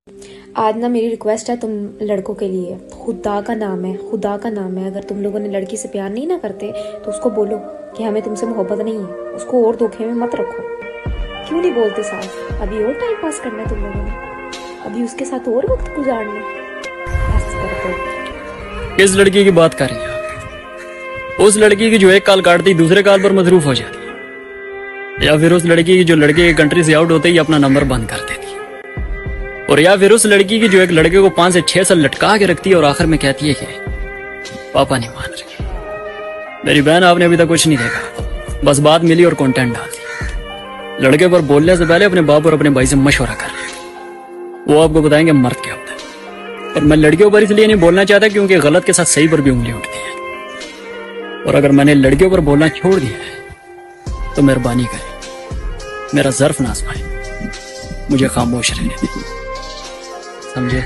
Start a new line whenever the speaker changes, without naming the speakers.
आज ना मेरी रिक्वेस्ट है तुम लड़कों के लिए, खुदा का नाम है, खुदा का नाम है, अगर तुम लोगों ने लड़की से प्यार नहीं ना करते तो उसको बोलो कि हमें तुमसे मोहब्बत नहीं है, उसको और धोखे में मत रखो। क्यों नहीं बोलते साफ? अभी और टाइम पास करना है तुम लोगों ने, अभी उसके साथ और वक्त गुजारना है।
किस लड़की की बात कर रही है? उस लड़की की जो एक काल काटती दूसरे काल पर मसरूफ हो जाती है, या फिर उस लड़की की जो लड़के के कंट्री से आउट होते ही अपना नंबर बंद कर देती है, और या फिर उस लड़की की जो एक लड़के को 5 से 6 साल लटका के रखती है और आखिर में कहती है कि पापा नहीं मान रहे। मेरी बहन, आपने अभी तक कुछ नहीं देखा, बस बात मिली और कंटेंट डाल दिया। लड़के पर बोलने से पहले अपने बाप और अपने भाई से मशवरा कर ले, वो आपको बताएंगे मर्द क्या होता है। और मैं लड़कियों पर इसलिए नहीं बोलना चाहता क्योंकि गलत के साथ सही पर भी उंगली उठती है, और अगर मैंने लड़कियों पर बोलना छोड़ दिया है तो मेहरबानी करें, मेरा ज़र्फ ना आजमाएं, मुझे खामोश रहने दें, समझे?